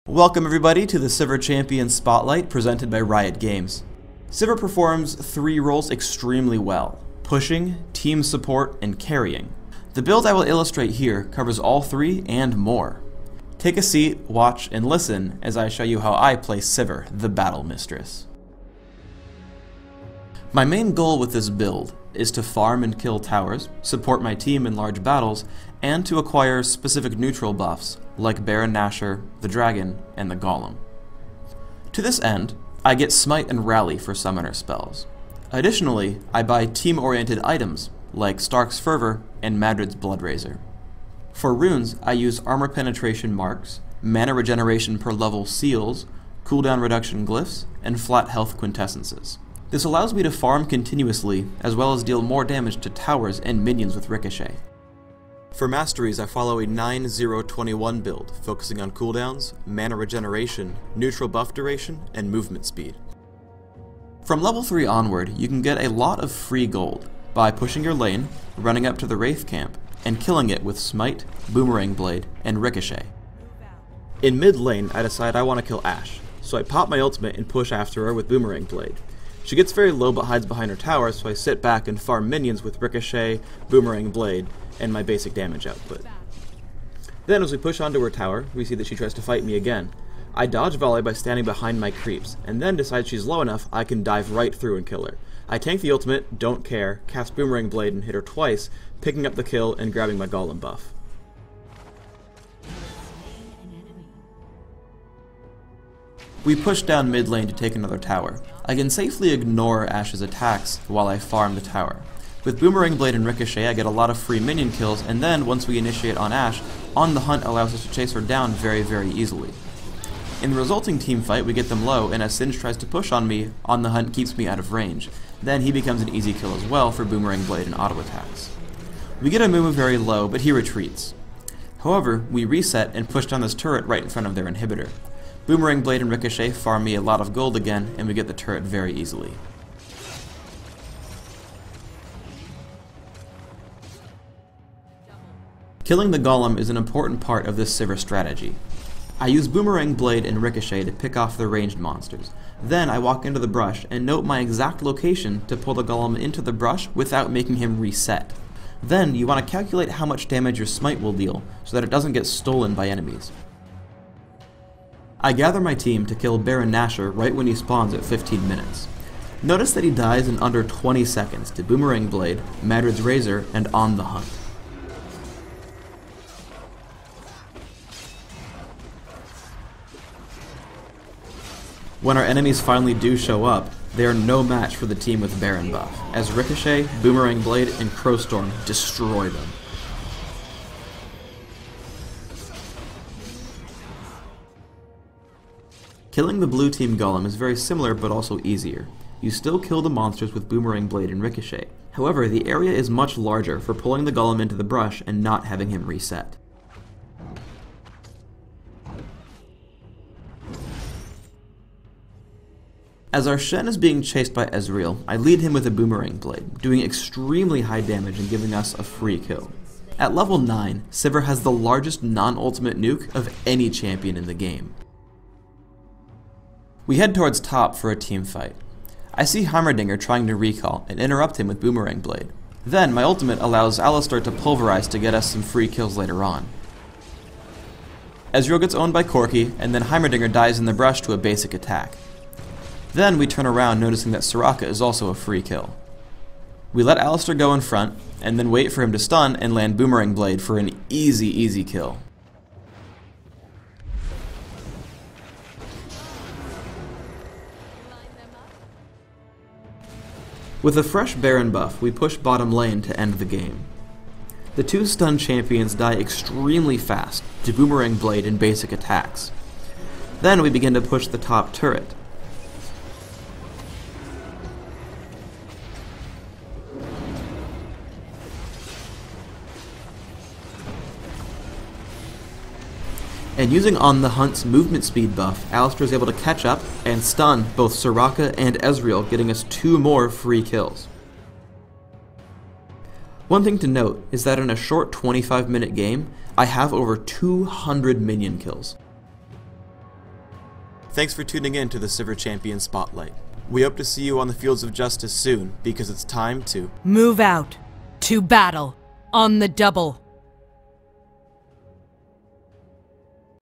Welcome everybody to the Sivir Champion Spotlight presented by Riot Games. Sivir performs three roles extremely well: pushing, team support, and carrying. The build I will illustrate here covers all three and more. Take a seat, watch, and listen as I show you how I play Sivir, the Battle Mistress. My main goal with this build is to farm and kill towers, support my team in large battles, and to acquire specific neutral buffs like Baron Nashor, the Dragon, and the Golem. To this end, I get Smite and Rally for summoner spells. Additionally, I buy team-oriented items like Stark's Fervor and Madrid's Bloodrazor. For runes, I use armor penetration marks, mana regeneration per level seals, cooldown reduction glyphs, and flat health quintessences. This allows me to farm continuously, as well as deal more damage to towers and minions with Ricochet. For masteries, I follow a 9-0-21 build, focusing on cooldowns, mana regeneration, neutral buff duration, and movement speed. From level 3 onward, you can get a lot of free gold by pushing your lane, running up to the Wraith camp, and killing it with Smite, Boomerang Blade, and Ricochet. In mid lane, I decide I want to kill Ashe, so I pop my ultimate and push after her with Boomerang Blade. She gets very low but hides behind her tower, so I sit back and farm minions with Ricochet, Boomerang Blade, and my basic damage output. Then as we push onto her tower, we see that she tries to fight me again. I dodge volley by standing behind my creeps, and then decide she's low enough I can dive right through and kill her. I tank the ultimate, don't care, cast Boomerang Blade and hit her twice, picking up the kill and grabbing my Golem buff. We push down mid lane to take another tower. I can safely ignore Ashe's attacks while I farm the tower. With Boomerang Blade and Ricochet, I get a lot of free minion kills, and then once we initiate on Ashe, On the Hunt allows us to chase her down very easily. In the resulting team fight, we get them low, and as Singe tries to push on me, On the Hunt keeps me out of range. Then he becomes an easy kill as well for Boomerang Blade and auto attacks. We get Amumu very low, but he retreats. However, we reset and push down this turret right in front of their inhibitor. Boomerang Blade and Ricochet farm me a lot of gold again, and we get the turret very easily. Killing the Golem is an important part of this Sivir strategy. I use Boomerang Blade and Ricochet to pick off the ranged monsters. Then I walk into the brush and note my exact location to pull the Golem into the brush without making him reset. Then you want to calculate how much damage your Smite will deal so that it doesn't get stolen by enemies. I gather my team to kill Baron Nashor right when he spawns at 15 minutes. Notice that he dies in under 20 seconds to Boomerang Blade, Madrid's Razor, and On the Hunt. When our enemies finally do show up, they are no match for the team with Baron buff, as Ricochet, Boomerang Blade, and Crowstorm destroy them. Killing the blue team Golem is very similar but also easier. You still kill the monsters with Boomerang Blade and Ricochet. However, the area is much larger for pulling the Golem into the brush and not having him reset. As our Shen is being chased by Ezreal, I lead him with a Boomerang Blade, doing extremely high damage and giving us a free kill. At level 9, Sivir has the largest non-ultimate nuke of any champion in the game. We head towards top for a team fight. I see Heimerdinger trying to recall and interrupt him with Boomerang Blade. Then my ultimate allows Alistar to pulverize to get us some free kills later on. Ezreal gets owned by Corki, and then Heimerdinger dies in the brush to a basic attack. Then we turn around noticing that Soraka is also a free kill. We let Alistar go in front, and then wait for him to stun and land Boomerang Blade for an easy kill. With a fresh Baron buff, we push bottom lane to end the game. The two stun champions die extremely fast to Boomerang Blade and basic attacks. Then we begin to push the top turret. And using On the Hunt's movement speed buff, Alistar is able to catch up and stun both Soraka and Ezreal, getting us 2 more free kills. One thing to note is that in a short 25-minute game, I have over 200 minion kills. Thanks for tuning in to the Sivir Champion Spotlight. We hope to see you on the fields of justice soon, because it's time to move out to battle on the double.